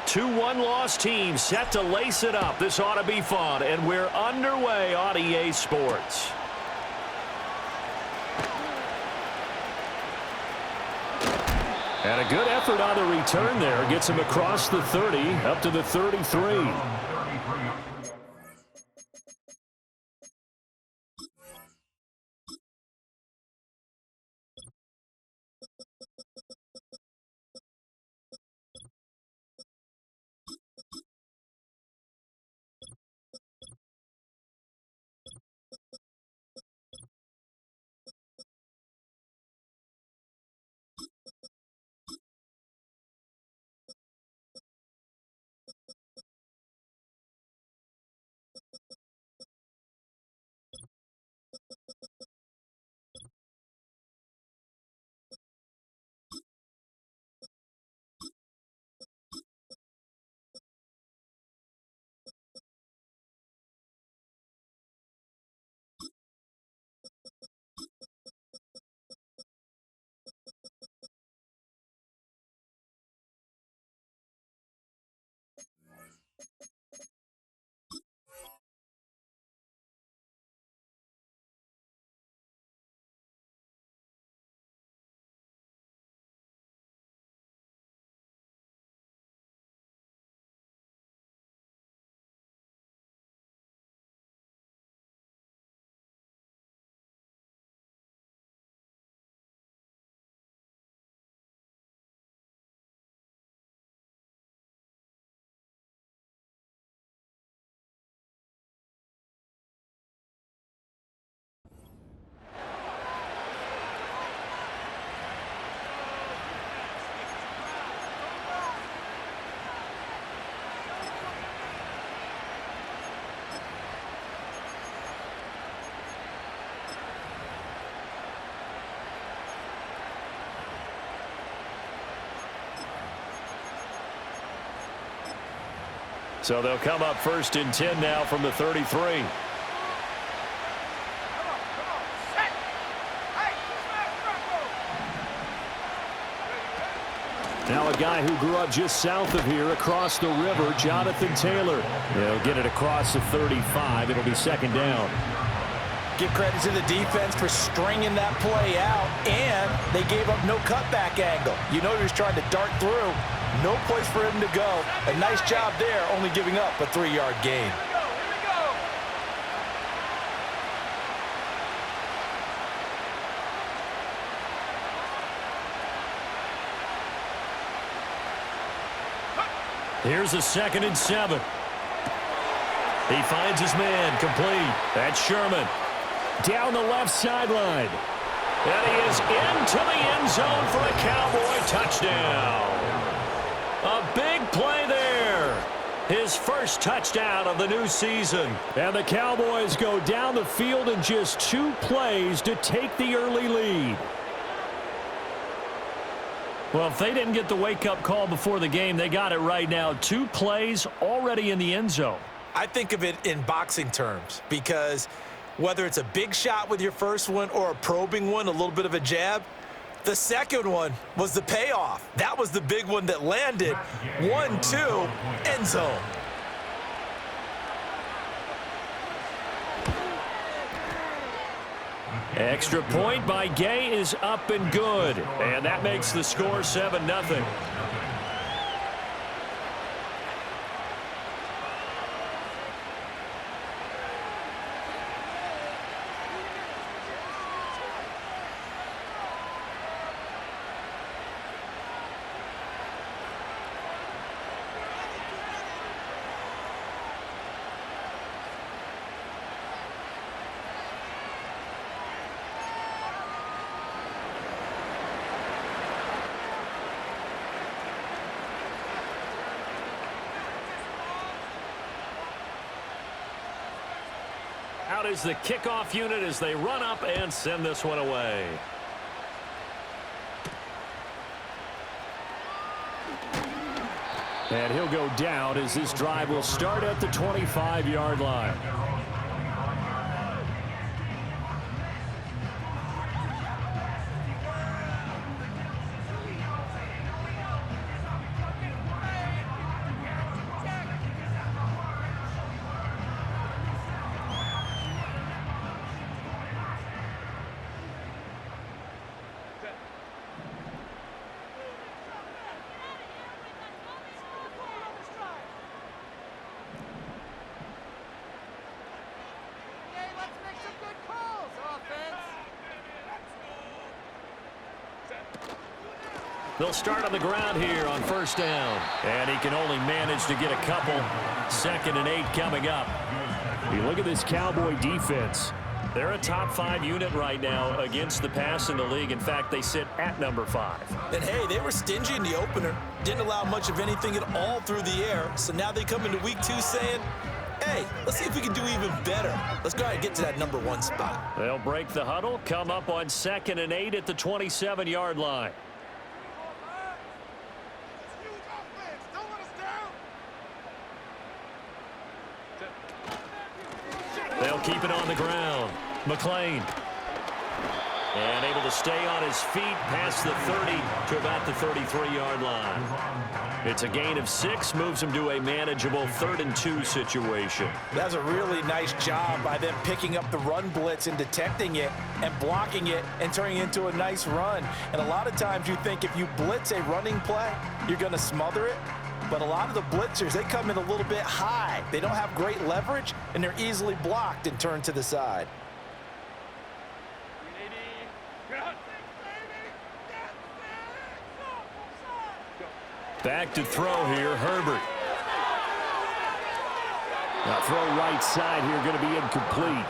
Two one-loss teams set to lace it up. This ought to be fun, and we're underway on EA Sports. And a good effort on the return there. Gets him across the 30, up to the 33. So they'll come up 1st and 10 now from the 33. Now a guy who grew up just south of here across the river, Jonathan Taylor. They'll get it across the 35. It'll be 2nd down. Give credit to the defense for stringing that play out, and they gave up no cutback angle. You know he was trying to dart through. No place for him to go. A nice job there, only giving up a 3-yard gain. Here's a 2nd and 7. He finds his man complete. That's Sherman. Down the left sideline. And he is into the end zone for a Cowboy touchdown. A big play there. His first touchdown of the new season. And the Cowboys go down the field in just 2 plays to take the early lead. Well, if they didn't get the wake-up call before the game, they got it right now. 2 plays already in the end zone. I think of it in boxing terms because whether it's a big shot with your first one or a probing one, a little bit of a jab, the second one was the payoff. That was the big one that landed. 1-2, end zone. Extra point by Gay is up and good. And that makes the score 7-0. Out is the kickoff unit as they run up and send this one away. And he'll go down as this drive will start at the 25-yard line. They'll start on the ground here on first down. And he can only manage to get a couple. 2nd and 8 coming up. You look at this Cowboy defense. They're a top 5 unit right now against the pass in the league. In fact, they sit at number 5. And, hey, they were stingy in the opener. Didn't allow much of anything at all through the air. So now they come into week 2 saying, hey, let's see if we can do even better. Let's go ahead and get to that number 1 spot. They'll break the huddle, come up on 2nd and 8 at the 27-yard line. They'll keep it on the ground. McLean. And able to stay on his feet past the 30 to about the 33-yard line. It's a gain of 6, moves him to a manageable 3rd and 2 situation. That's a really nice job by them picking up the run blitz and detecting it and blocking it and turning it into a nice run. And a lot of times you think if you blitz a running play, you're going to smother it. But a lot of the blitzers, they come in a little bit high. They don't have great leverage, and they're easily blocked and turned to the side. Back to throw here, Herbert. Now throw right side here, going to be incomplete.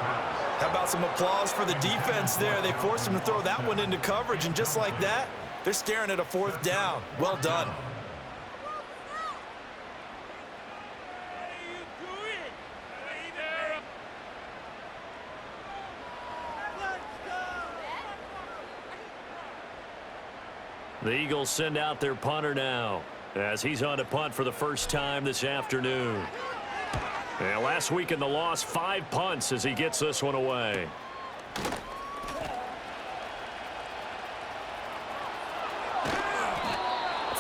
How about some applause for the defense there? They forced him to throw that one into coverage, and just like that, they're staring at a 4th down. Well done. The Eagles send out their punter now as he's on to punt for the first time this afternoon. And last week in the loss, 5 punts as he gets this one away.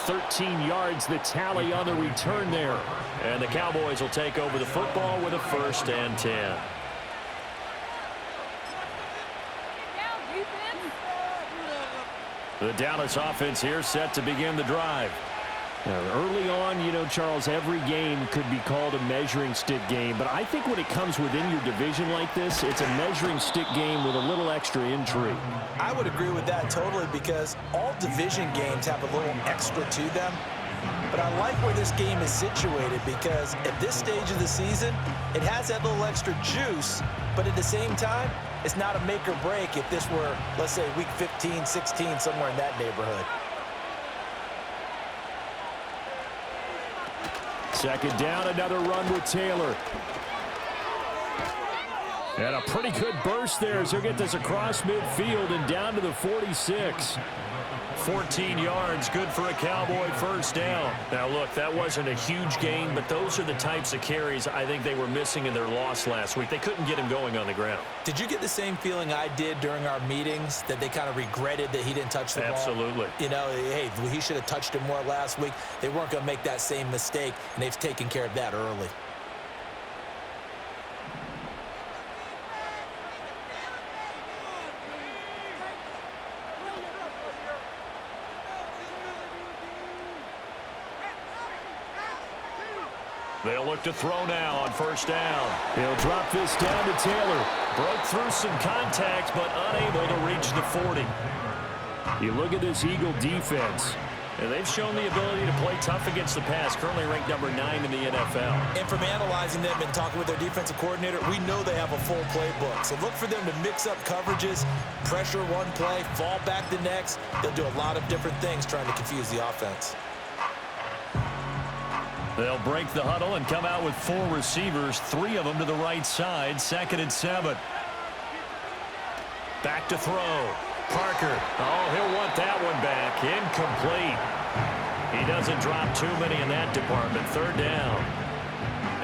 "13 yards the tally on the return there. And the Cowboys will take over the football with a 1st and 10. The Dallas offense here set to begin the drive. Now, early on, you know, Charles, every game could be called a measuring stick game. But I think when it comes within your division like this, it's a measuring stick game with a little extra intrigue. I would agree with that totally because all division games have a little extra to them. But I like where this game is situated because at this stage of the season, it has that little extra juice. But at the same time, it's not a make or break if this were, let's say, week 15, 16, somewhere in that neighborhood. 2nd down, another run with Taylor. And a pretty good burst there as he'll get this across midfield and down to the 46. 14 yards, good for a Cowboy 1st down. Now, look, that wasn't a huge gain, but those are the types of carries I think they were missing in their loss last week. They couldn't get him going on the ground. Did you get the same feeling I did during our meetings, that they kind of regretted that he didn't touch the ball? Absolutely. You know, hey, he should have touched it more last week. They weren't going to make that same mistake, and they've taken care of that early. They'll look to throw now on 1st down. He'll drop this down to Taylor. Broke through some contact, but unable to reach the 40. You look at this Eagle defense, and they've shown the ability to play tough against the pass, currently ranked number 9 in the NFL. And from analyzing them and talking with their defensive coordinator, we know they have a full playbook. So look for them to mix up coverages, pressure one play, fall back the next. They'll do a lot of different things trying to confuse the offense. They'll break the huddle and come out with 4 receivers, 3 of them to the right side, 2nd and 7. Back to throw. Parker. Oh, he'll want that one back. Incomplete. He doesn't drop too many in that department. 3rd down.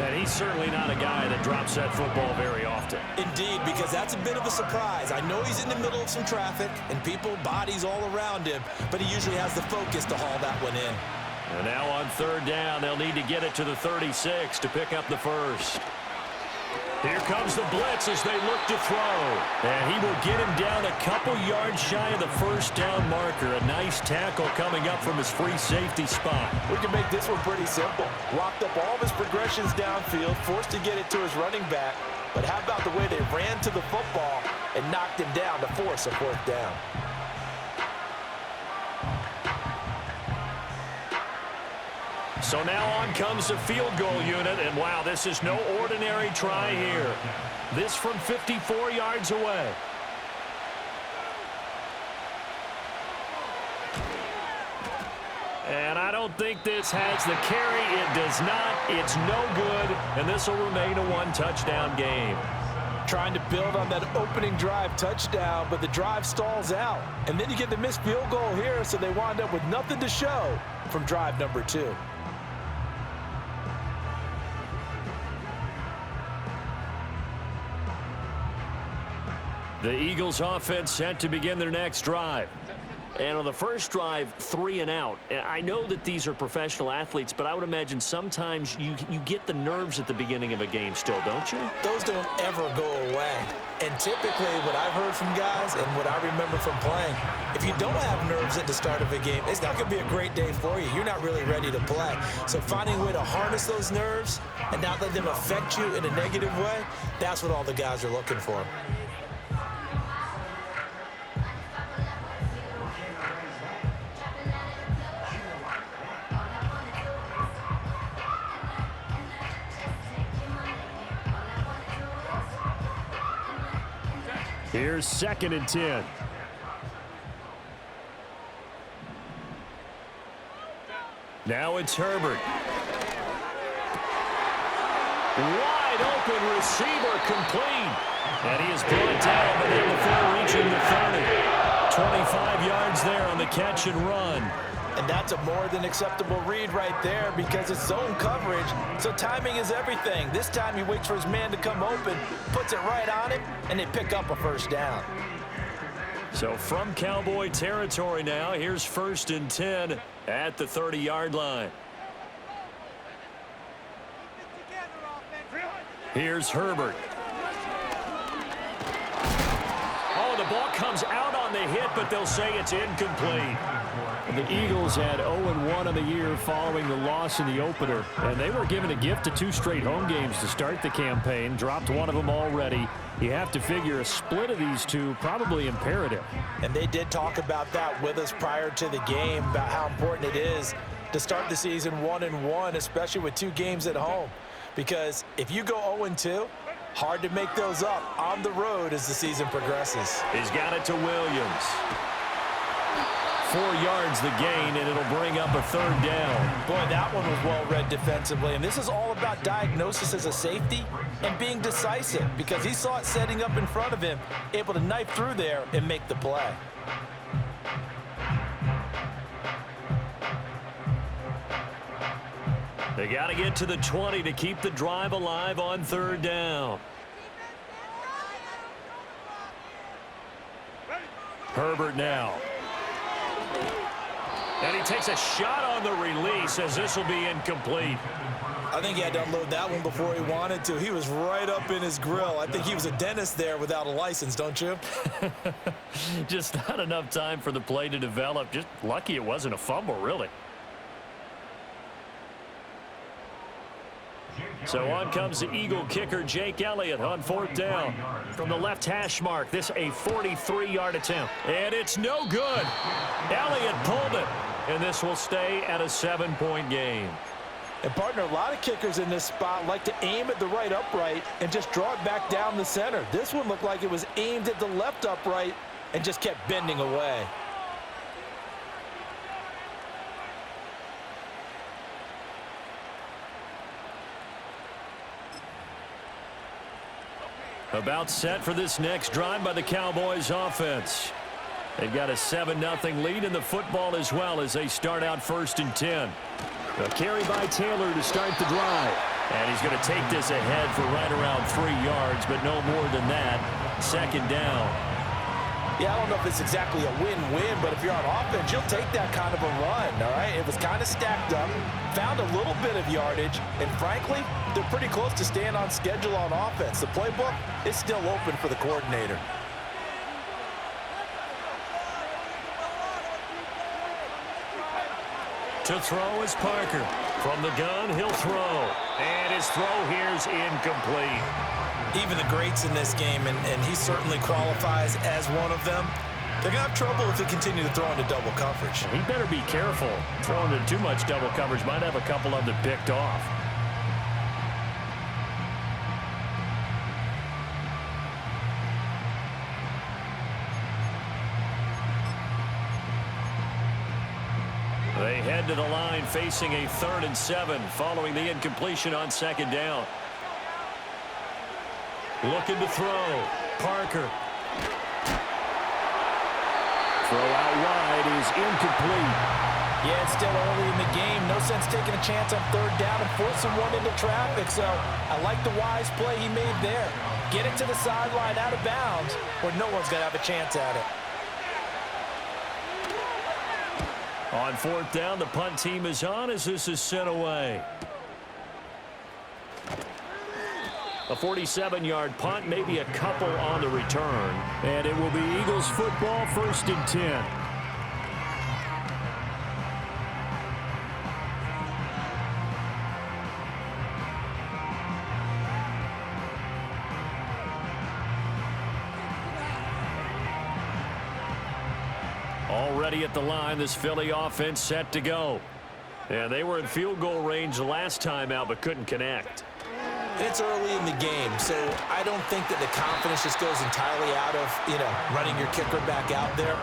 And he's certainly not a guy that drops that football very often. Indeed, because that's a bit of a surprise. I know he's in the middle of some traffic and people, bodies all around him, but he usually has the focus to haul that one in. And now on 3rd down, they'll need to get it to the 36 to pick up the 1st. Here comes the blitz as they look to throw. And he will get him down a couple yards shy of the 1st down marker. A nice tackle coming up from his free safety spot. We can make this one pretty simple. Locked up all of his progressions downfield, forced to get it to his running back. But how about the way they ran to the football and knocked him down to force a 4th down? So now on comes the field goal unit, and wow, this is no ordinary try here. This from 54 yards away. And I don't think this has the carry. It does not. It's no good, and this will remain a one-touchdown game. Trying to build on that opening drive touchdown, but the drive stalls out. And then you get the missed field goal here, so they wind up with nothing to show from drive number 2. The Eagles offense set to begin their next drive. And on the first drive, 3 and out. I know that these are professional athletes, but I would imagine sometimes you get the nerves at the beginning of a game still, don't you? Those don't ever go away. And typically what I've heard from guys and what I remember from playing, if you don't have nerves at the start of a game, it's not going to be a great day for you. You're not really ready to play. So finding a way to harness those nerves and not let them affect you in a negative way, that's what all the guys are looking for. Here's 2nd and 10. Now it's Herbert. Wide open receiver complete. And he is brought down, but then before reaching the 30. 25 yards there on the catch and run. And that's a more than acceptable read right there because it's zone coverage, so timing is everything. This time he waits for his man to come open, puts it right on him, and they pick up a first down. So from Cowboy territory now, here's 1st and 10 at the 30-yard line. Here's Herbert. Oh, the ball comes out on the hit, but they'll say it's incomplete. The Eagles had 0-1 on the year following the loss in the opener, and they were given a gift of 2 straight home games to start the campaign, dropped one of them already. You have to figure a split of these two probably imperative. And they did talk about that with us prior to the game, about how important it is to start the season 1-1, especially with 2 games at home. Because if you go 0-2, hard to make those up on the road as the season progresses. He's got it to Williams. 4 yards the gain, and it'll bring up a 3rd down. Boy, that one was well read defensively. And this is all about diagnosis as a safety and being decisive because he saw it setting up in front of him, able to knife through there and make the play. They got to get to the 20 to keep the drive alive on 3rd down. Herbert now. And he takes a shot on the release as this will be incomplete. I think he had to unload that one before he wanted to. He was right up in his grill. I think he was a dentist there without a license, don't you? Just not enough time for the play to develop. Just lucky it wasn't a fumble, really. So on comes the Eagle kicker, Jake Elliott, on 4th down. From the left hash mark, this a 43-yard attempt. And it's no good. Elliott pulled it. And this will stay at a 7-point game. And, partner, a lot of kickers in this spot like to aim at the right upright and just draw it back down the center. This one looked like it was aimed at the left upright and just kept bending away. About set for this next drive by the Cowboys offense. They've got a 7-0 lead in the football as well as they start out 1st and 10. A carry by Taylor to start the drive. And he's going to take this ahead for right around 3 yards, but no more than that. 2nd down. Yeah, I don't know if it's exactly a win-win, but if you're on offense, you'll take that kind of a run, all right? It was kind of stacked up, found a little bit of yardage, and frankly, they're pretty close to staying on schedule on offense. The playbook is still open for the coordinator. To throw is Parker. From the gun, he'll throw. And his throw here's incomplete. Even the greats in this game, and he certainly qualifies as one of them, They're going to have trouble if they continue to throw into double coverage. He better be careful. Throwing into too much double coverage might have a couple of them picked off. They head to the line facing a 3rd and 7 following the incompletion on 2nd down. Looking to throw. Parker. Throw out wide is incomplete. Yeah, it's still early in the game. No sense taking a chance on 3rd down and forcing one into traffic. So I like the wise play he made there. Get it to the sideline out of bounds where no one's going to have a chance at it. On 4th down, the punt team is on as this is sent away. A 47-yard punt, maybe a couple on the return. And it will be Eagles football, 1st and 10. Already at the line, this Philly offense set to go. And they were in field goal range last time out but couldn't connect. It's early in the game, so I don't think that the confidence just goes entirely out of, running your kicker back out there.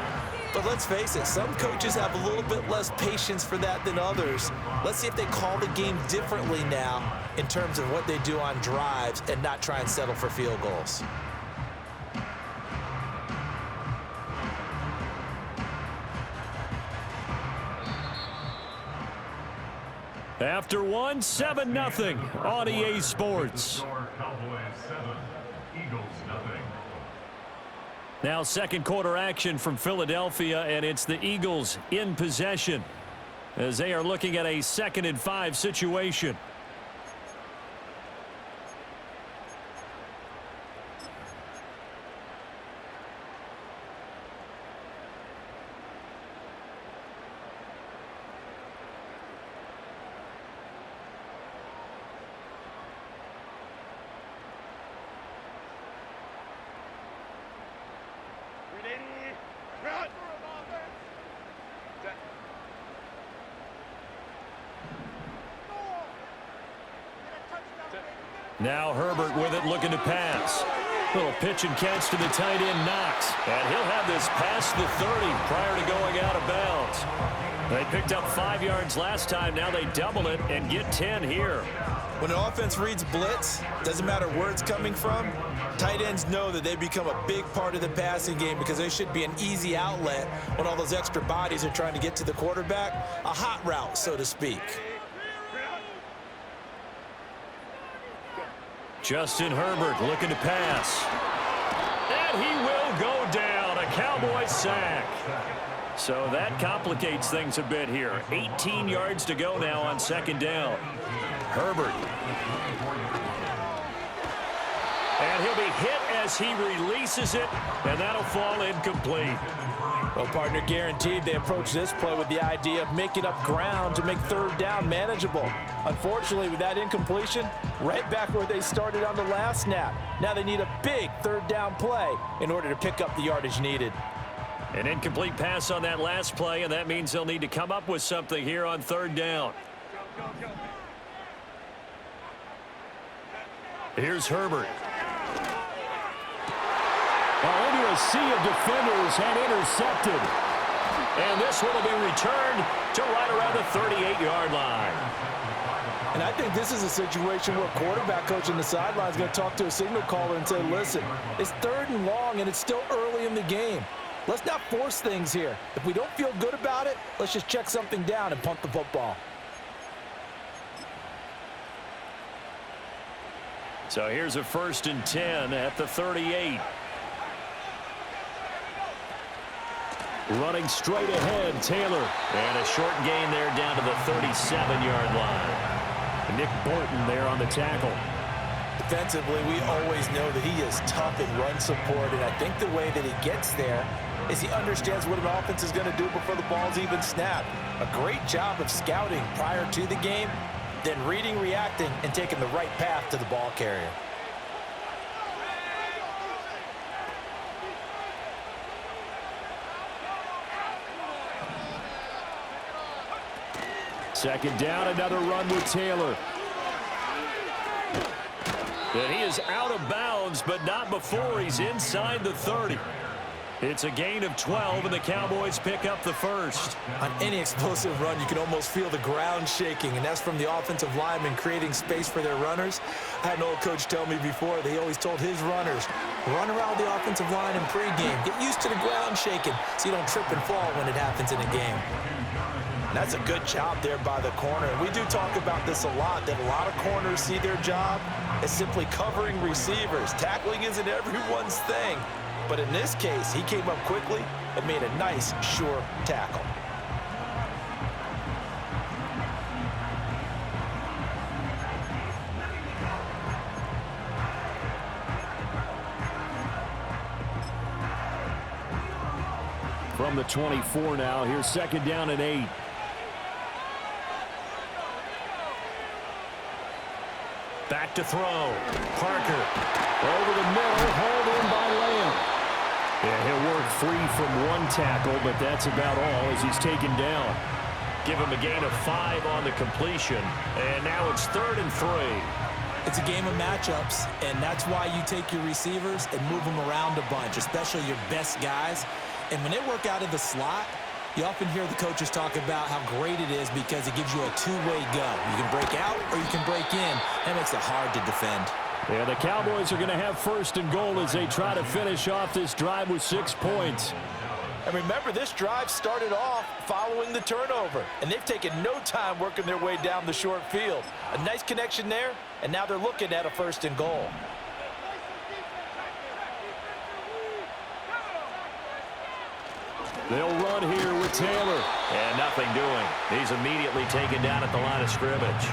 But let's face it, some coaches have a little bit less patience for that than others. Let's see if they call the game differently now in terms of what they do on drives and not try and settle for field goals. After 7-0 on EA Sports. Now 2nd quarter action from Philadelphia, and it's the Eagles in possession as they are looking at a 2nd and 5 situation. Now Herbert with it, looking to pass. Little pitch and catch to the tight end, Knox. And he'll have this past the 30 prior to going out of bounds. They picked up 5 yards last time. Now they double it and get 10 here. When an offense reads blitz, doesn't matter where it's coming from, tight ends know that they become a big part of the passing game because they should be an easy outlet when all those extra bodies are trying to get to the quarterback. A hot route, so to speak. Justin Herbert looking to pass. And he will go down. A Cowboys sack. So that complicates things a bit here. 18 yards to go now on 2nd down. Herbert. And he'll be hit as he releases it, and that'll fall incomplete. Well, partner, guaranteed they approach this play with the idea of making up ground to make 3rd down manageable. Unfortunately, with that incompletion, right back where they started on the last snap. Now they need a big 3rd down play in order to pick up the yardage needed. An incomplete pass on that last play, and that means they'll need to come up with something here on 3rd down. Here's Herbert. Into a sea of defenders and intercepted. And this one will be returned to right around the 38-yard line. And I think this is a situation where quarterback coach on the sideline is going to talk to a signal caller and say, listen, it's 3rd and long and it's still early in the game. Let's not force things here. If we don't feel good about it, let's just check something down and punt the football. So here's a 1st and 10 at the 38. Running straight ahead, Taylor. And a short gain there down to the 37-yard line. Nick Bolton there on the tackle. Defensively, we always know that he is tough in run support, and I think the way that he gets there is he understands what an offense is going to do before the ball's even snapped. A great job of scouting prior to the game, then reading, reacting, and taking the right path to the ball carrier. Second down, another run with Taylor. And he is out of bounds, but not before he's inside the 30. It's a gain of 12, and the Cowboys pick up the first. On any explosive run, you can almost feel the ground shaking, and that's from the offensive linemen creating space for their runners. I had an old coach tell me before, they always told his runners, run around the offensive line in pregame. Get used to the ground shaking so you don't trip and fall when it happens in a game. And that's a good job there by the corner. And we do talk about this a lot, that a lot of corners see their job as simply covering receivers. Tackling isn't everyone's thing. But in this case, he came up quickly and made a nice, sure tackle. From the 24 now, here's second down and 8. Back to throw. Parker over the middle, hauled in by Lamb. Yeah, he'll work free from one tackle, but that's about all as he's taken down. Give him a gain of 5 on the completion, and now it's 3rd and 3. It's a game of matchups, and that's why you take your receivers and move them around a bunch, especially your best guys. And when they work out of the slot, you often hear the coaches talk about how great it is because it gives you a two-way go. You can break out or you can break in. That makes it hard to defend. Yeah, the Cowboys are going to have 1st and goal as they try to finish off this drive with 6 points. And remember, this drive started off following the turnover, and they've taken no time working their way down the short field. A nice connection there, and now they're looking at a 1st and goal. They'll run here with Taylor. And nothing doing. He's immediately taken down at the line of scrimmage.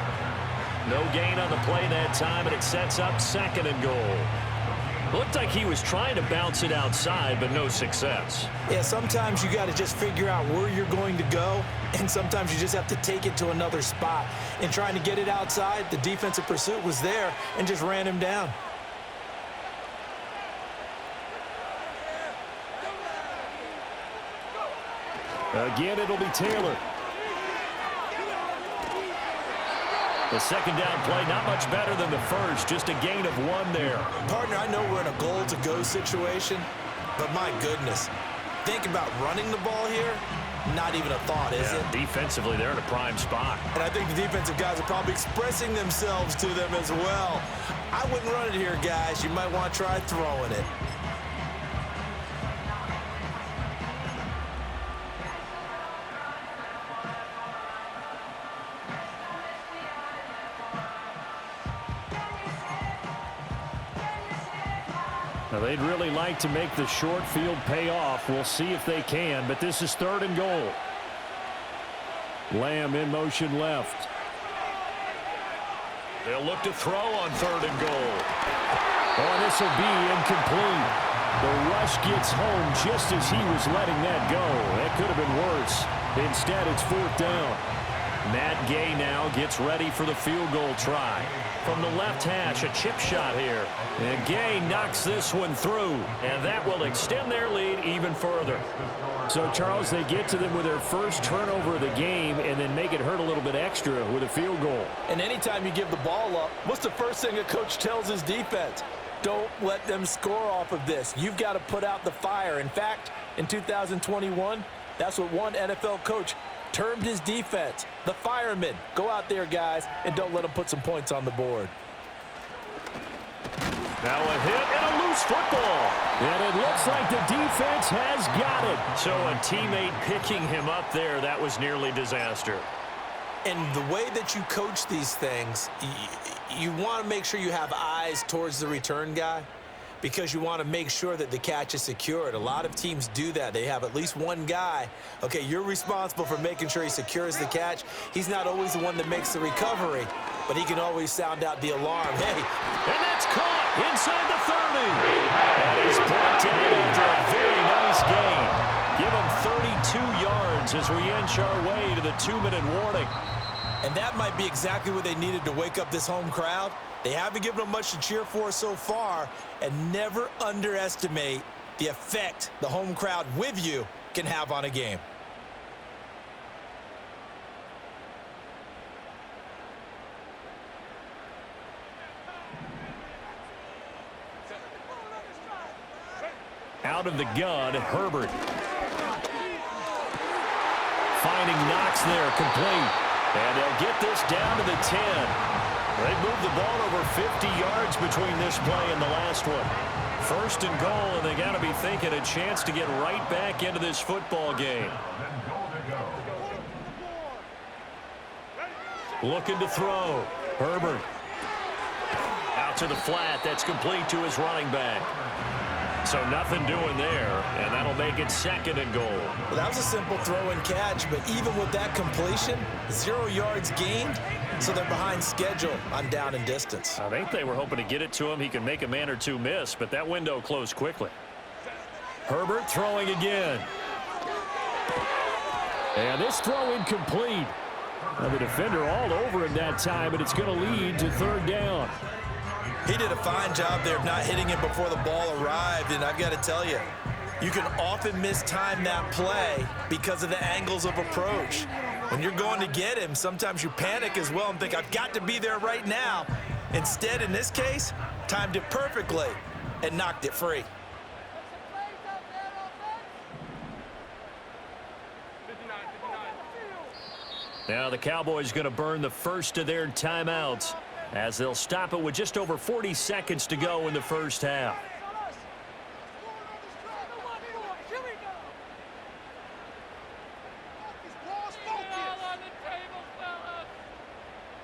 No gain on the play that time, and it sets up 2nd and goal. Looked like he was trying to bounce it outside, but no success. Yeah, sometimes you got to just figure out where you're going to go, and sometimes you just have to take it to another spot. In trying to get it outside, the defensive pursuit was there and just ran him down. Again, it'll be Taylor. The second down play, not much better than the first, just a gain of 1 there. Partner, I know we're in a goal-to-go situation, but my goodness, think about running the ball here. Not even a thought, is it? Defensively, they're in a prime spot. And I think the defensive guys are probably expressing themselves to them as well. I wouldn't run it here, guys. You might want to try throwing it. Now, they'd really like to make the short field pay off. We'll see if they can, but this is 3rd and goal. Lamb in motion left. They'll look to throw on 3rd and goal. Oh, this will be incomplete. The rush gets home just as he was letting that go. That could have been worse. Instead, it's 4th down. Matt Gay now gets ready for the field goal try. From the left hash, a chip shot here. And Gay knocks this one through. And that will extend their lead even further. So, Charles, they get to them with their first turnover of the game and then make it hurt a little bit extra with a field goal. And anytime you give the ball up, what's the first thing a coach tells his defense? Don't let them score off of this. You've got to put out the fire. In fact, in 2021, that's what one NFL coach termed his defense, the firemen. Go out there, guys, and don't let them put some points on the board. Now a hit and a loose football. And it looks like the defense has got it. So a teammate picking him up there, that was nearly disaster. And the way that you coach these things, you want to make sure you have eyes towards the return guy because you want to make sure that the catch is secured. A lot of teams do that. They have at least one guy. Okay, you're responsible for making sure he secures the catch. He's not always the one that makes the recovery, but he can always sound out the alarm. Hey. And that's caught inside the 30. That is brought down after a very nice gain. Give him 32 yards as we inch our way to the 2-minute warning. And that might be exactly what they needed to wake up this home crowd. They haven't given them much to cheer for so far, and never underestimate the effect the home crowd with you can have on a game. out of the gun, Herbert. Finding Knox there, complete. And they'll get this down to the 10. They've moved the ball over 50 yards between this play and the last one. First and goal, and they got to be thinking a chance to get right back into this football game. Looking to throw. Herbert. Out to the flat. That's complete to his running back. So nothing doing there, and that'll make it second and goal. Well, that was a simple throw and catch, but even with that completion, 0 yards gained, so they're behind schedule on down and distance. I think they were hoping to get it to him. He can make a man or two miss, but that window closed quickly. Herbert throwing again. And this throw incomplete. Now the defender all over him that time, but it's going to lead to third down. He did a fine job there of not hitting him before the ball arrived, and I've got to tell you, you can often mistime that play because of the angles of approach. When you're going to get him, sometimes you panic as well and think, I've got to be there right now. Instead, in this case, timed it perfectly and knocked it free. Now the Cowboys going to burn the first of their timeouts as they'll stop it with just over 40 seconds to go in the first half.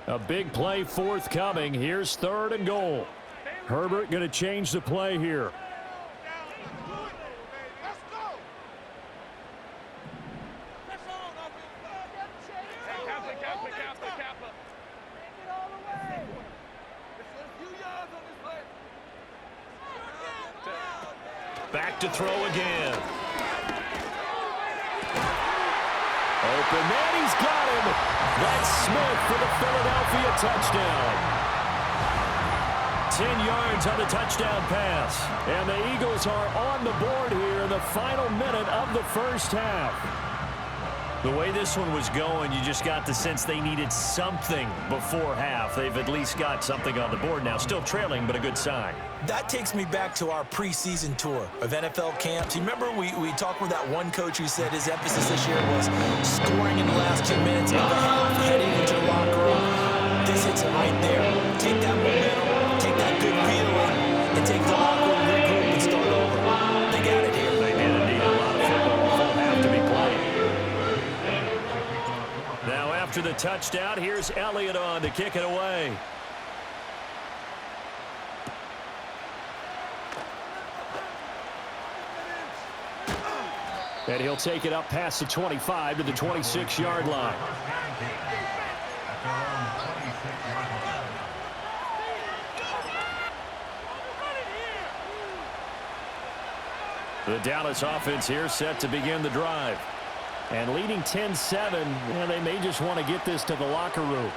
A big play forthcoming. Here's third and goal. Herbert going to change the play here. Back to throw again. Open man, he's got him. That's Smith for the Philadelphia touchdown. 10 yards on the touchdown pass. And the Eagles are on the board here in the final minute of the first half. The way this one was going, you just got the sense they needed something before half. They've at least got something on the board now. Still trailing, but a good sign. That takes me back to our preseason tour of NFL camps. You remember we talked with that one coach who said his emphasis this year was scoring in the last 2 minutes of the half, heading into the locker room. This hits it right there. Take that momentum, take that good feeling, and take the locker room, regroup, and start over. They got it here. They did indeed. A lot of football full half to be played. Now after the touchdown, here's Elliott on to kick it away. And he'll take it up past the 25 to the 26-yard line. The Dallas offense here set to begin the drive. And leading 10-7, they may just want to get this to the locker room.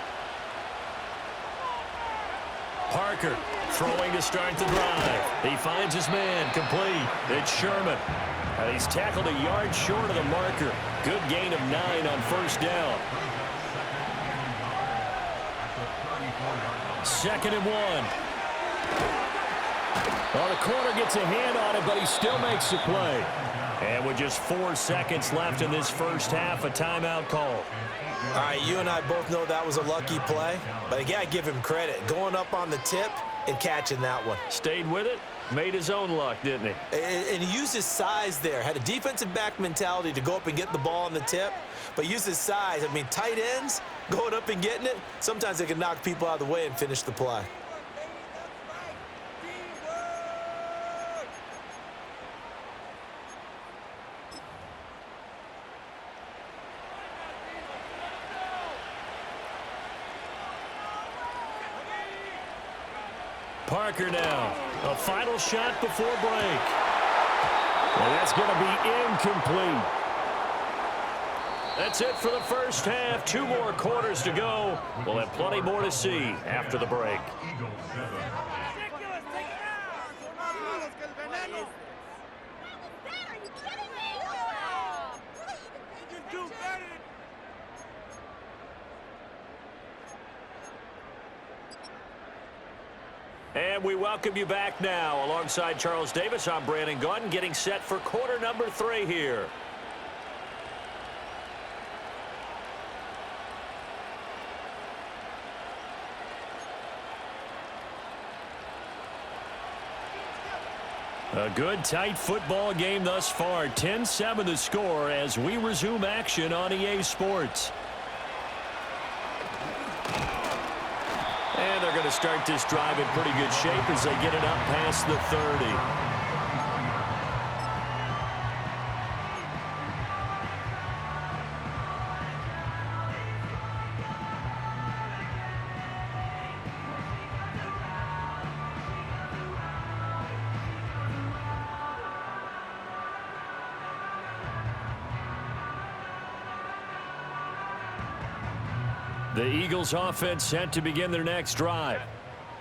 Parker throwing to start the drive. He finds his man, complete. It's Sherman. And he's tackled a yard short of the marker. Good gain of 9 on first down. 2nd and 1. Well, the corner gets a hand on it, but he still makes the play. And with just 4 seconds left in this first half, a timeout call. All right, you and I both know that was a lucky play, but I got to give him credit. Going up on the tip and catching that one. Stayed with it, made his own luck, didn't he? And he used his size there. Had a defensive back mentality to go up and get the ball on the tip, but used his size. I mean, tight ends going up and getting it, sometimes they can knock people out of the way and finish the play. Parker now. A final shot before break. And that's going to be incomplete. That's it for the first half. 2 more quarters to go. We'll have plenty more to see after the break. And we welcome you back now. Alongside Charles Davis, I'm Brandon Gaudin, getting set for quarter number 3 here. A good, tight football game thus far. 10-7 the score as we resume action on EA Sports. And they're going to start this drive in pretty good shape as they get it up past the 30. The Eagles offense set to begin their next drive.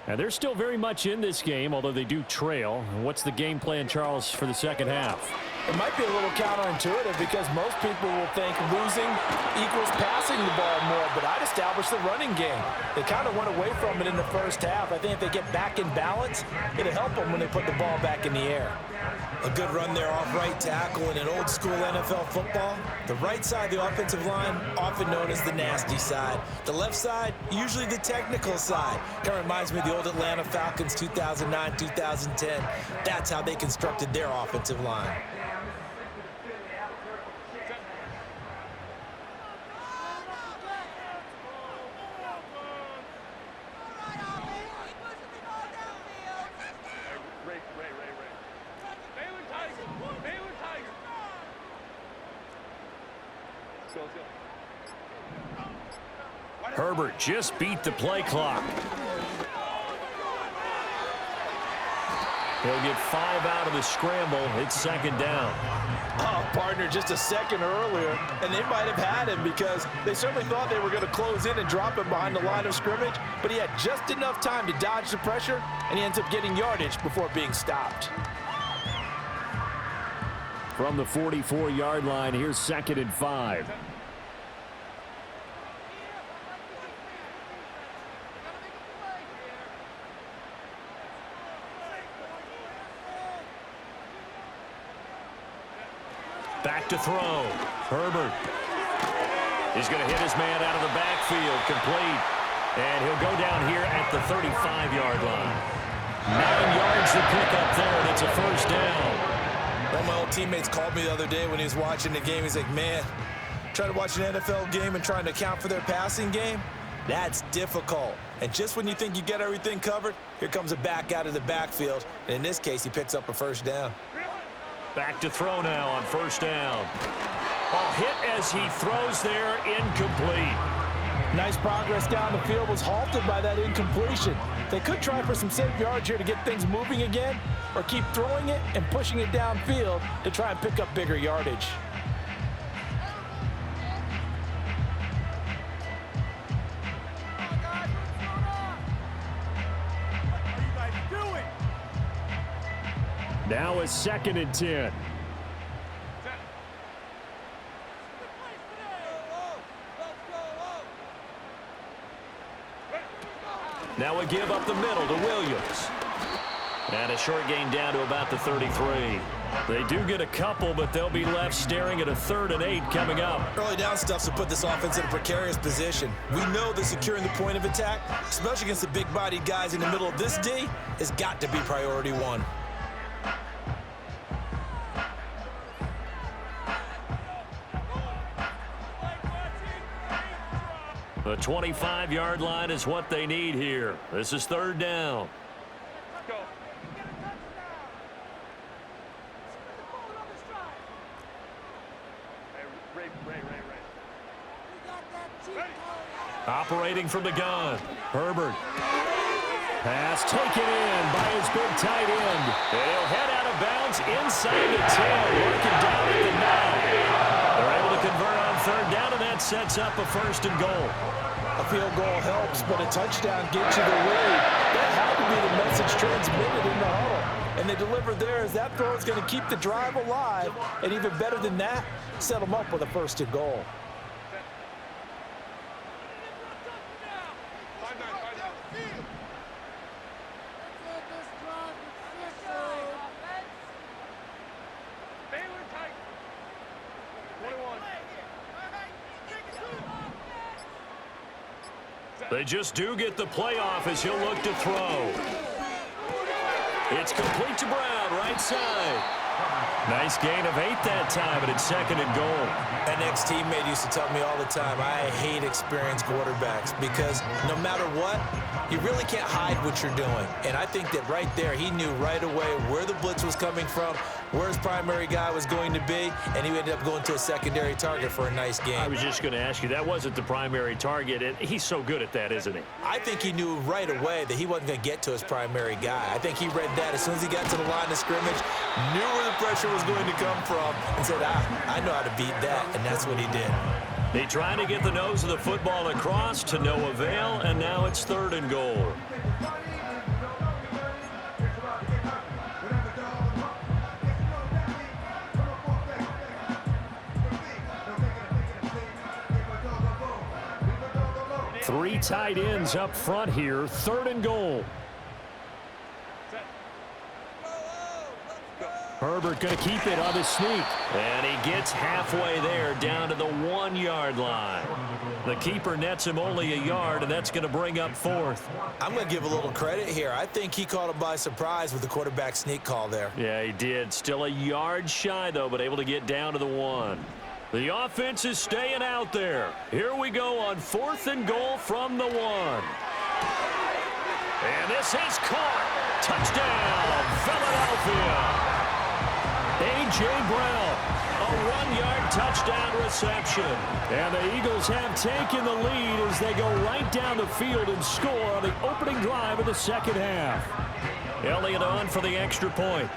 And they're still very much in this game, although they do trail. What's the game plan, Charles, for the second half? It might be a little counterintuitive because most people will think losing equals passing the ball more, but I'd establish the running game. They kind of went away from it in the first half. I think if they get back in balance, it'll help them when they put the ball back in the air. A good run there off right tackle in an old-school NFL football. The right side of the offensive line, often known as the nasty side. The left side, usually the technical side. Kind of reminds me of the old Atlanta Falcons 2009-2010. That's how they constructed their offensive line. Herbert just beat the play clock. He'll get 5 out of the scramble. It's second down. Oh, partner, just a second earlier, and they might have had him because they certainly thought they were going to close in and drop him behind the line of scrimmage, but he had just enough time to dodge the pressure, and he ends up getting yardage before being stopped. From the 44-yard line, here's 2nd and 5. Back to throw. Herbert. He's going to hit his man out of the backfield. Complete. And he'll go down here at the 35-yard line. 9 yards to pick up there, and it's a first down. One of my old teammates called me the other day when he was watching the game. He's like, man, trying to watch an NFL game and trying to account for their passing game, that's difficult. And just when you think you get everything covered, here comes a back out of the backfield. And in this case, he picks up a first down. Back to throw now on first down. A hit as he throws there, incomplete. Nice progress down the field, was halted by that incompletion. They could try for some safe yards here to get things moving again, or keep throwing it and pushing it downfield to try and pick up bigger yardage. Now it's 2nd and 10. Now a give up the middle to Williams. And a short gain down to about the 33. They do get a couple, but they'll be left staring at a 3rd and 8 coming up. Early down stuff's to put this offense in a precarious position. We know that securing the point of attack, especially against the big-bodied guys in the middle of this D, has got to be priority 1. The 25-yard line is what they need here. This is 3rd down. Operating from the gun. Herbert. Pass taken in by his big tight end. And he'll head out of bounds inside the 10, working down at the 9. They're able to convert on 3rd down, and that sets up a 1st and goal. A field goal helps, but a touchdown gets you the lead. That had to be the message transmitted in the huddle. And they delivered there as that throw is going to keep the drive alive. And even better than that, set them up with a 1st and goal. They just do get the playoff as he'll look to throw. It's complete to Brown, right side. Nice gain of 8 that time, but it's 2nd and goal. An ex-teammate used to tell me all the time, I hate experienced quarterbacks because no matter what, you really can't hide what you're doing. And I think that right there, he knew right away where the blitz was coming from, where his primary guy was going to be, and he ended up going to a secondary target for a nice game. I was just going to ask you, that wasn't the primary target, and he's so good at that, isn't he? I think he knew right away that he wasn't going to get to his primary guy. I think he read that as soon as he got to the line of scrimmage, knew where the pressure was going to come from, and said, I know how to beat that, and that's what he did. They try to get the nose of the football across to no avail, and now it's 3rd and goal. Three tight ends up front here, 3rd and goal. Herbert going to keep it on the sneak. And he gets halfway there down to the 1-yard line. The keeper nets him only a yard, and that's going to bring up 4th. I'm going to give a little credit here. I think he caught him by surprise with the quarterback sneak call there. Yeah, he did. Still a yard shy, though, but able to get down to the 1. The offense is staying out there. Here we go on 4th and goal from the 1. And this is caught. Touchdown, Philadelphia. A.J. Brown, a 1-yard touchdown reception. And the Eagles have taken the lead as they go right down the field and score on the opening drive of the 2nd half. Elliott on for the extra point.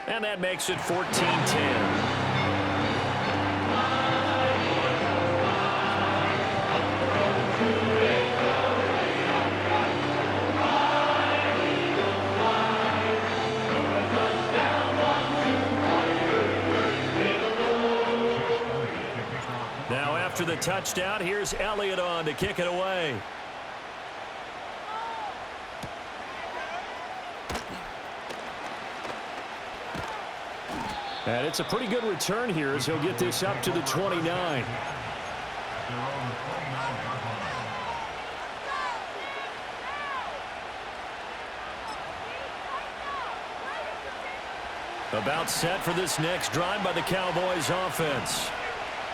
And that makes it 14-10. Now after the touchdown, here's Elliott on to kick it away. And it's a pretty good return here as he'll get this up to the 29. About set for this next drive by the Cowboys offense.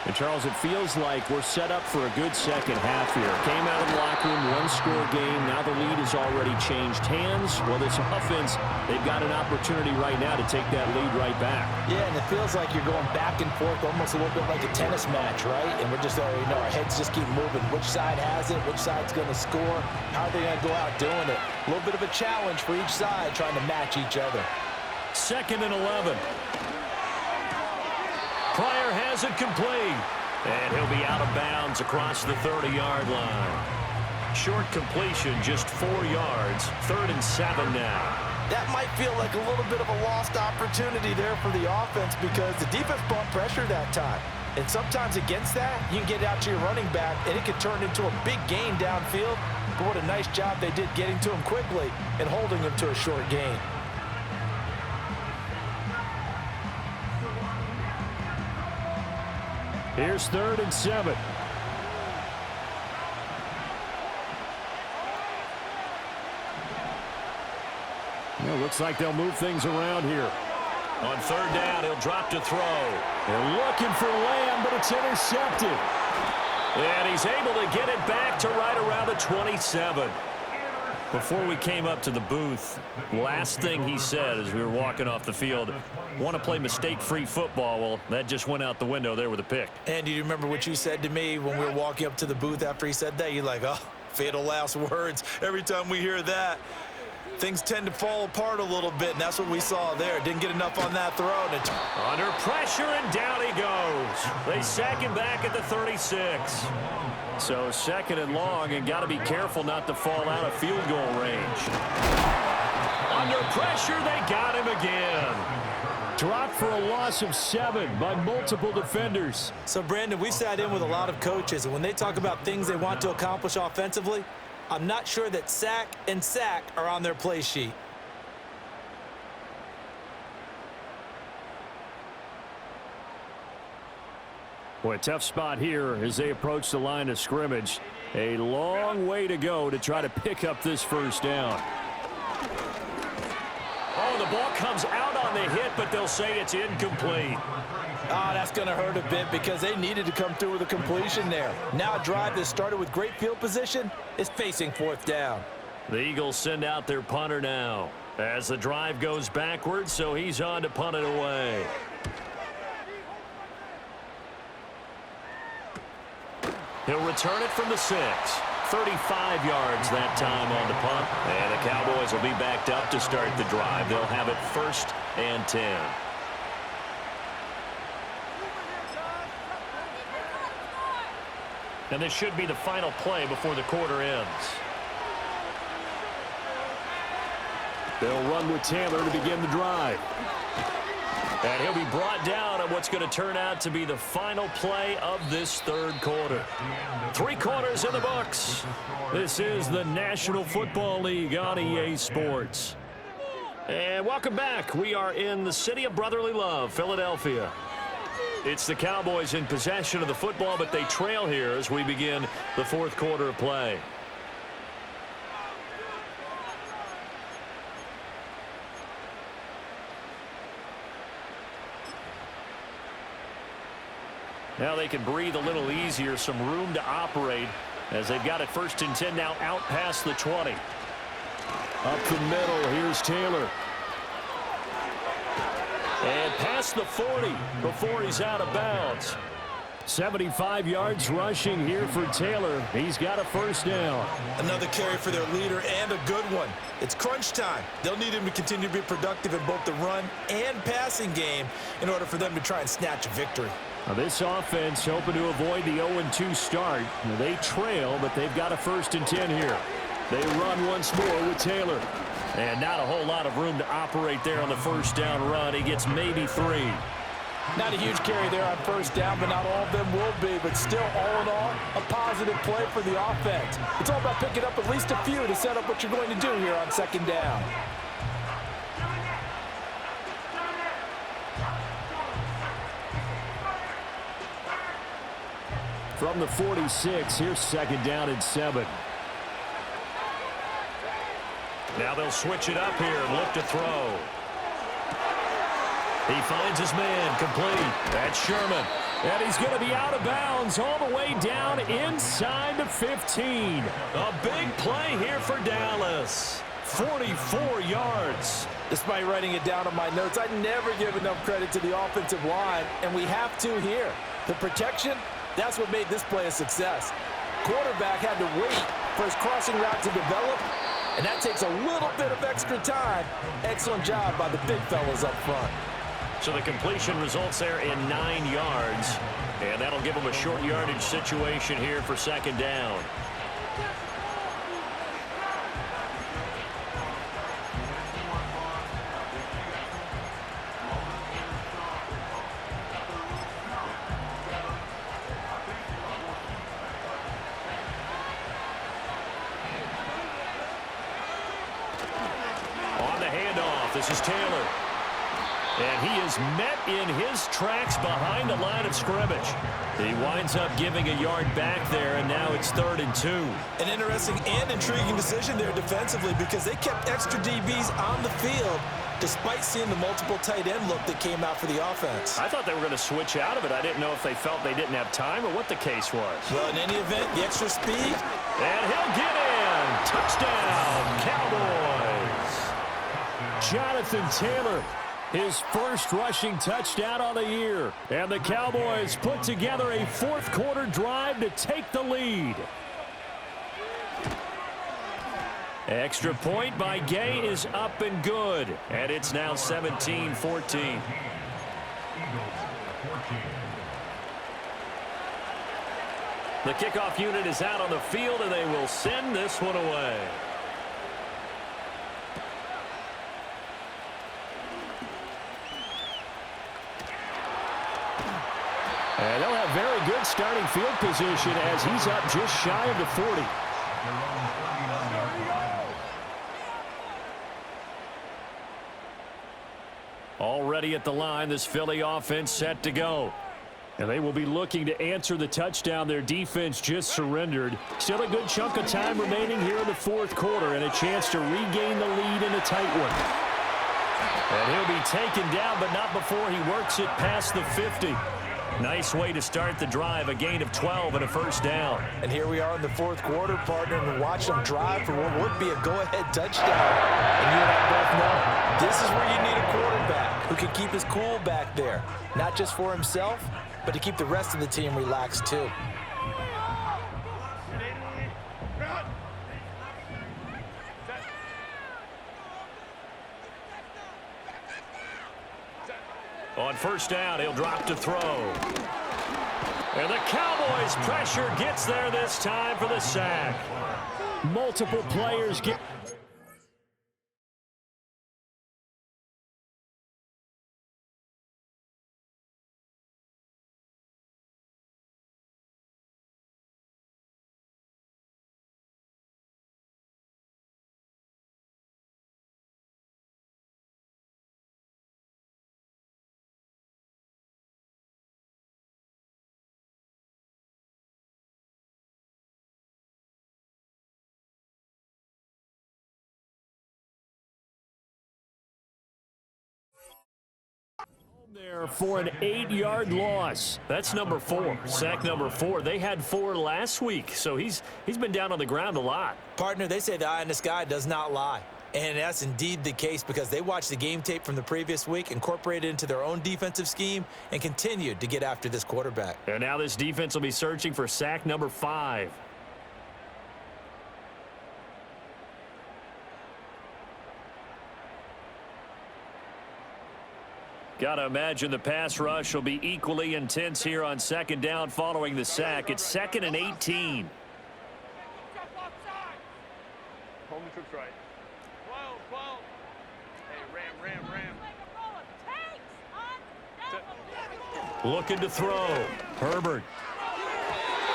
And, Charles, it feels like we're set up for a good second half here. Came out of the locker room, one-score game. Now the lead has already changed hands. Well, this offense, they've got an opportunity right now to take that lead right back. Yeah, and it feels like you're going back and forth almost a little bit like a tennis match, right? And we're just, our heads just keep moving. Which side has it? Which side's going to score? How are they going to go out doing it? A little bit of a challenge for each side trying to match each other. 2nd and 11. Pryor has it complete. And he'll be out of bounds across the 30-yard line. Short completion, just 4 yards. 3rd and 7 now. That might feel like a little bit of a lost opportunity there for the offense because the defense brought pressure that time. And sometimes against that, you can get out to your running back, and it can turn into a big gain downfield. But what a nice job they did getting to him quickly and holding him to a short gain. Here's 3rd and 7. Well, looks like they'll move things around here. On 3rd down, he'll drop to throw. They're looking for Lamb, but it's intercepted. And he's able to get it back to right around the 27. Before we came up to the booth, last thing he said as we were walking off the field, want to play mistake-free football. Well, that just went out the window there with a pick. And do you remember what you said to me when we were walking up to the booth after he said that? You're like, oh, fatal last words. Every time we hear that, things tend to fall apart a little bit, and that's what we saw there. Didn't get enough on that throw. And under pressure, and down he goes. They sack him back at the 36. So 2nd and long, and got to be careful not to fall out of field goal range. Under pressure, they got him again. Dropped for a loss of 7 by multiple defenders. So, Brandon, we sat in with a lot of coaches, and when they talk about things they want to accomplish offensively, I'm not sure that sack and sack are on their play sheet. Boy, a tough spot here as they approach the line of scrimmage. A long way to go to try to pick up this first down. Oh, the ball comes out on the hit, but they'll say it's incomplete. Oh, that's going to hurt a bit because they needed to come through with a completion there. Now a drive that started with great field position is facing fourth down. The Eagles send out their punter now as the drive goes backwards, so he's on to punt it away. He'll return it from the 6. 35 yards that time on the punt. And the Cowboys will be backed up to start the drive. They'll have it 1st and 10. And this should be the final play before the quarter ends. They'll run with Taylor to begin the drive. And he'll be brought down on what's going to turn out to be the final play of this third quarter. 3 quarters in the books. This is the National Football League on EA Sports. And welcome back. We are in the city of brotherly love, Philadelphia. It's the Cowboys in possession of the football, but they trail here as we begin the fourth quarter of play. Now they can breathe a little easier, some room to operate as they've got it 1st and 10 now out past the 20. Up the middle, here's Taylor. And past the 40 before he's out of bounds. 75 yards rushing here for Taylor. He's got a first down. Another carry for their leader and a good one. It's crunch time. They'll need him to continue to be productive in both the run and passing game in order for them to try and snatch a victory. Now this offense hoping to avoid the 0-2 start. They trail, but they've got a 1st and 10 here. They run once more with Taylor. And not a whole lot of room to operate there on the first down run. He gets maybe 3. Not a huge carry there on first down, but not all of them will be. But still, all in all, a positive play for the offense. It's all about picking up at least a few to set up what you're going to do here on 2nd down. From the 46, here's 2nd down and 7. Now they'll switch it up here and look to throw. He finds his man, complete. That's Sherman. And he's going to be out of bounds all the way down inside the 15. A big play here for Dallas. 44 yards. Despite writing it down on my notes, I never give enough credit to the offensive line, and we have to here. The protection, that's what made this play a success. Quarterback had to wait for his crossing route to develop, and that takes a little bit of extra time. Excellent job by the big fellas up front. So the completion results there in 9 yards, and that'll give them a short yardage situation here for 2nd down. On the handoff, this is Taylor. And he is met in his tracks behind the line of scrimmage. He winds up giving a yard back there, and now it's 3rd and 2. An interesting and intriguing decision there defensively because they kept extra DBs on the field despite seeing the multiple tight end look that came out for the offense. I thought they were going to switch out of it. I didn't know if they felt they didn't have time or what the case was. Well, in any event, the extra speed. And he'll get in. Touchdown, Cowboys. Jonathan Taylor, his first rushing touchdown on the year. And the Cowboys put together a fourth quarter drive to take the lead. Extra point by Gay is up and good. And it's now 17-14. The kickoff unit is out on the field, and they will send this one away. And they'll have very good starting field position as he's up just shy of the 40. Already at the line, this Philly offense set to go. And they will be looking to answer the touchdown their defense just surrendered. Still a good chunk of time remaining here in the fourth quarter and a chance to regain the lead in a tight one. And he'll be taken down, but not before he works it past the 50. Nice way to start the drive, a gain of 12 and a first down. And here we are in the fourth quarter, partner, and watch them drive for what would be a go-ahead touchdown. And you and I both know this is where you need a quarterback who can keep his cool back there, not just for himself, but to keep the rest of the team relaxed too. On first down, he'll drop to throw. And the Cowboys' pressure gets there this time for the sack. Multiple players get... there for an 8-yard loss. That's number 4, sack number 4. They had 4 last week, so he's been down on the ground a lot. Partner, they say the eye in the sky does not lie. And that's indeed the case because they watched the game tape from the previous week, incorporated it into their own defensive scheme, and continued to get after this quarterback. And now this defense will be searching for sack number 5. Got to imagine the pass rush will be equally intense here on second down following the sack. It's 2nd and 18. Home troops right. 12. Hey, ram. Looking to throw. Herbert.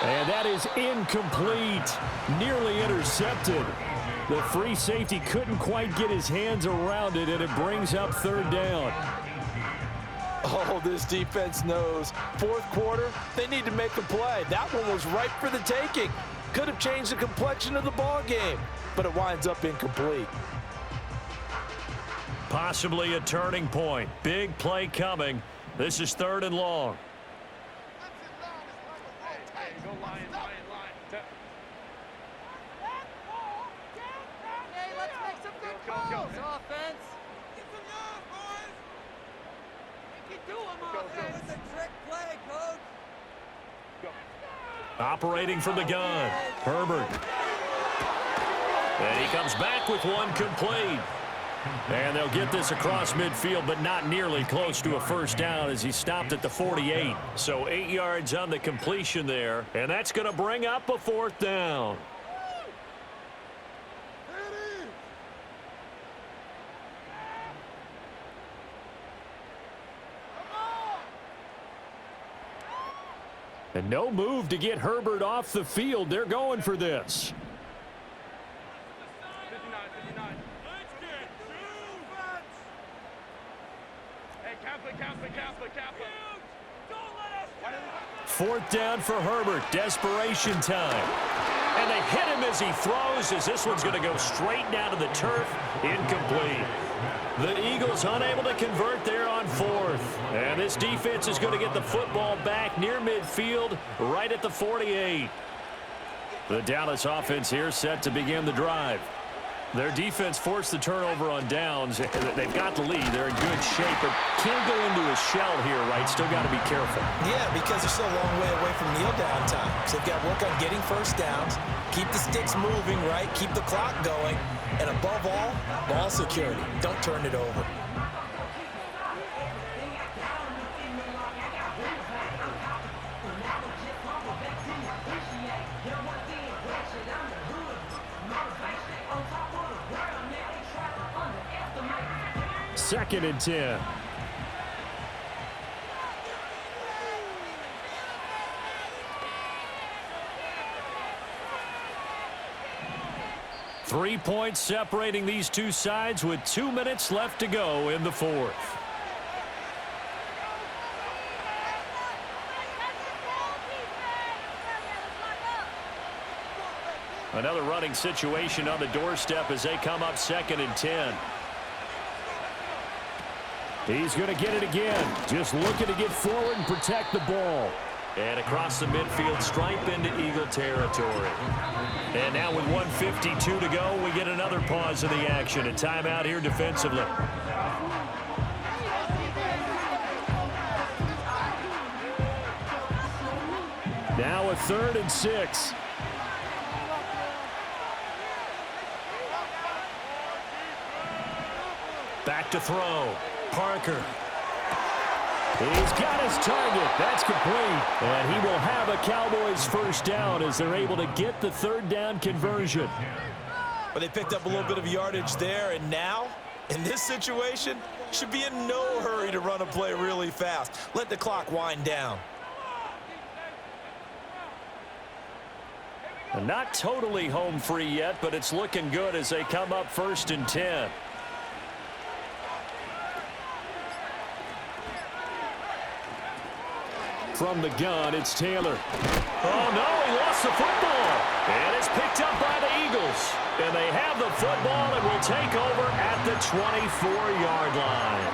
And that is incomplete. Nearly intercepted. The free safety couldn't quite get his hands around it, and it brings up third down. Oh, this defense knows. Fourth quarter, they need to make a play. That one was ripe for the taking. Could have changed the complexion of the ball game, but it winds up incomplete. Possibly a turning point. Big play coming. This is 3rd and long. Hey, go line. Hey, let's make some good calls, offense. It's a trick play, coach. Operating from the gun. Herbert. And he comes back with one complete. And they'll get this across midfield, but not nearly close to a first down as he stopped at the 48. So 8 yards on the completion there, and that's going to bring up a 4th down. And no move to get Herbert off the field. They're going for this. 59. Hey, Kaplan. 4th down for Herbert. Desperation time. And they hit him as he throws, as this one's going to go straight down to the turf. Incomplete. The Eagles unable to convert there on 4th. And this defense is going to get the football back near midfield, right at the 48. The Dallas offense here set to begin the drive. Their defense forced the turnover on downs. They've got the lead. They're in good shape, but can't go into a shell here, right? Still got to be careful. Yeah, because they're still a long way away from kneel down time. So they've got to work on getting first downs, keep the sticks moving, right? Keep the clock going. And above all, ball security. Don't turn it over. Second and 10. Three points separating these two sides with 2 minutes left to go in the 4th. Another running situation on the doorstep as they come up 2nd and 10. He's going to get it again. Just looking to get forward and protect the ball. And across the midfield, stripe into Eagle territory. And now with 1:52 to go, we get another pause in the action. A timeout here defensively. Now a 3rd and 6. Back to throw. Parker. He's got his target. That's complete. And he will have a Cowboys first down as they're able to get the 3rd down conversion. But they picked up a little bit of yardage there, and now, in this situation, should be in no hurry to run a play really fast. Let the clock wind down. Not totally home free yet, but it's looking good as they come up 1st and 10. From the gun, it's Taylor. Oh, no, he lost the football. And it's picked up by the Eagles. And they have the football and will take over at the 24-yard line.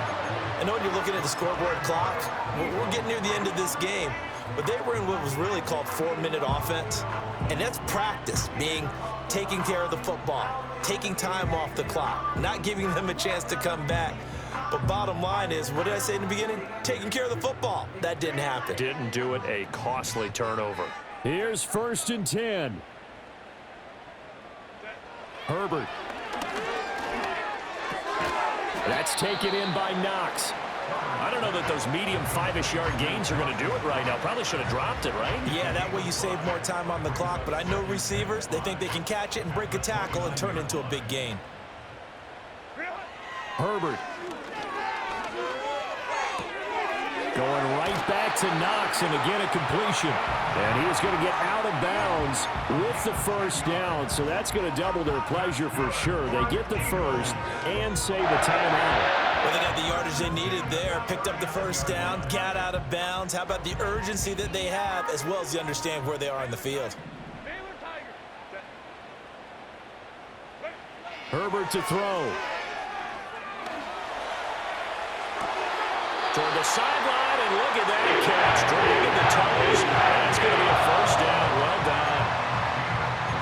I know when you're looking at the scoreboard clock, we're getting near the end of this game, but they were in what was really called 4-minute offense. And that's practice, being taking care of the football, taking time off the clock, not giving them a chance to come back. But bottom line is, what did I say in the beginning? Taking care of the football. That didn't happen. Didn't do it. A costly turnover. Here's 1st and 10. Herbert. That's taken in by Knox. I don't know that those medium 5-ish yard gains are going to do it right now. Probably should have dropped it, right? Yeah, that way you save more time on the clock. But I know receivers, they think they can catch it and break a tackle and turn it into a big gain. Herbert. Going right back to Knox, and again a completion. And he is going to get out of bounds with the first down, so that's going to double their pleasure for sure. They get the first and save the timeout. Well, they got the yardage they needed there, picked up the first down, got out of bounds. How about the urgency that they have, as well as they understand where they are in the field? Herbert to throw. Toward the sideline, and look at that catch. Dragging the toes. That's going to be a first down. Well done.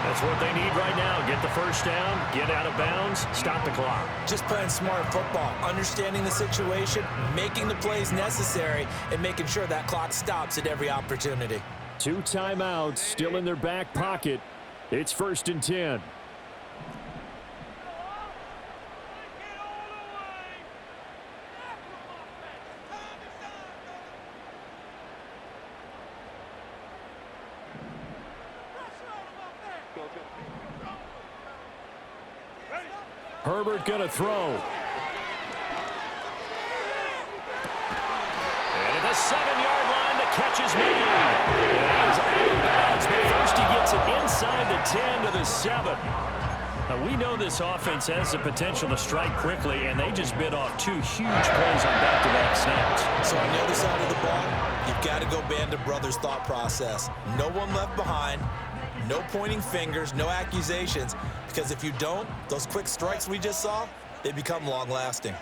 That's what they need right now. Get the first down, get out of bounds, stop the clock. Just playing smart football, understanding the situation, making the plays necessary, and making sure that clock stops at every opportunity. 2 timeouts still in their back pocket. It's 1st and 10. Herbert going to throw. And at the 7-yard line, the catch is made. And he's out of bounds, but first he gets it inside the 10 to the 7. Now, we know this offense has the potential to strike quickly, and they just bit off 2 huge plays on back-to-back snaps. So on the other side of the ball, you've got to go Band of Brothers thought process. No one left behind, no pointing fingers, no accusations, because if you don't, those quick strikes we just saw, they become long-lasting.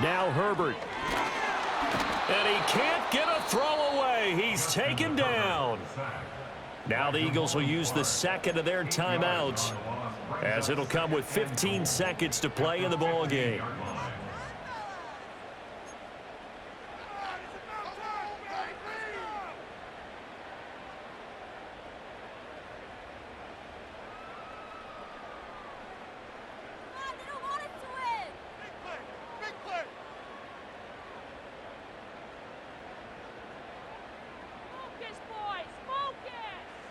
Now Herbert. And he can't get a throw away. He's taken down. Now the Eagles will use the second of their timeouts, as it'll come with 15 seconds to play in the ball game.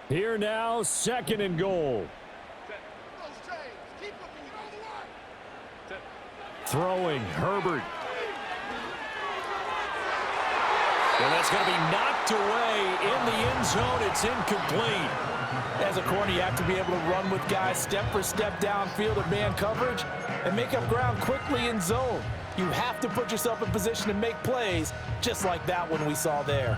Here now, 2nd and goal. Throwing, Herbert. And that's going to be knocked away in the end zone. It's incomplete. As a corner, you have to be able to run with guys step for step downfield of man coverage and make up ground quickly in zone. You have to put yourself in position to make plays, just like that one we saw there.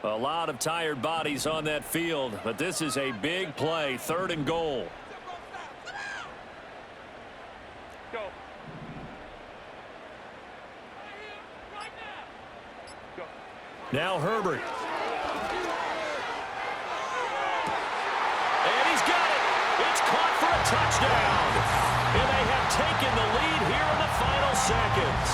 A lot of tired bodies on that field, but this is a big play, 3rd and goal. Go. Go. Now Herbert. And he's got it. It's caught for a touchdown. And they have taken the lead here in the final seconds.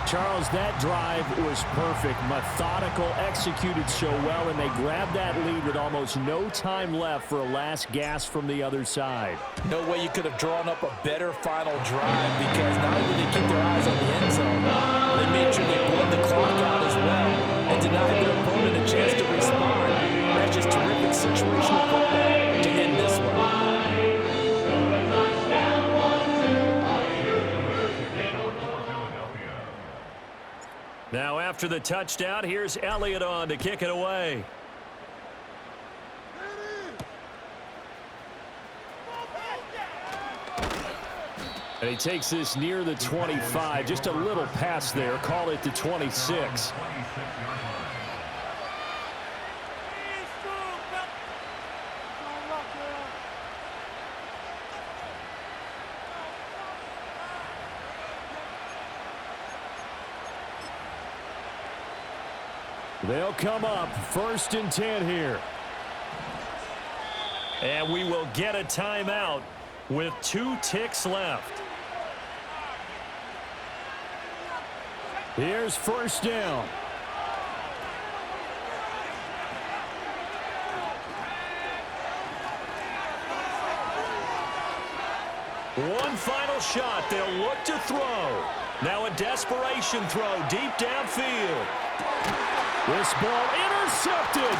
Charles, that drive was perfect. Methodical, executed so well, and they grabbed that lead with almost no time left for a last gasp from the other side. No way you could have drawn up a better final drive, because not only did they keep their eyes on the end zone, they made sure they bled the clock out as well and denied their opponent a chance to respond. That's just terrific situational football to end this one. Now after the touchdown, here's Elliott on to kick it away. And he takes this near the 25. Just a little pass there. Call it the 26. They'll come up 1st and 10 here. And we will get a timeout with 2 ticks left. Here's 1st down. One final shot. They'll look to throw. Now a desperation throw deep downfield. This ball intercepted.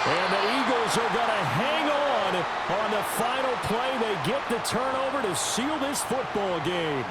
And the Eagles are going to hang on the final play. They get the turnover to seal this football game.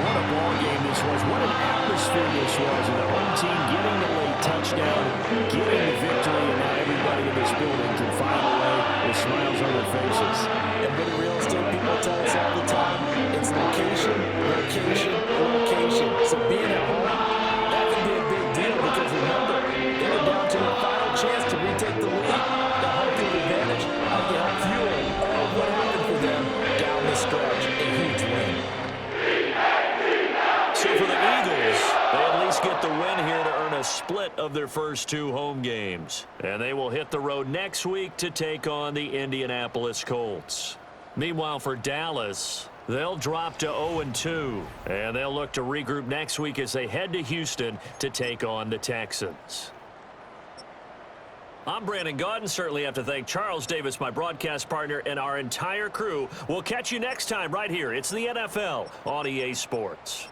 What a ball game this was. What an atmosphere this was. And the home team getting the late touchdown, getting the victory, and now everybody in this building can file away with smiles on their faces. And what do real estate people tell us all the time? It's location, location, location. So being at home, that can be a big deal, because remember, they're down to the final chance to retake the lead. The home field advantage can help fuel all of what happened for them down the stretch. A huge win. So for the Eagles, they at least get the win here to earn a split of their first 2 home games. And they will hit the road next week to take on the Indianapolis Colts. Meanwhile, for Dallas, they'll drop to 0-2. And they'll look to regroup next week as they head to Houston to take on the Texans. I'm Brandon Gaudin. Certainly have to thank Charles Davis, my broadcast partner, and our entire crew. We'll catch you next time right here. It's the NFL on EA Sports.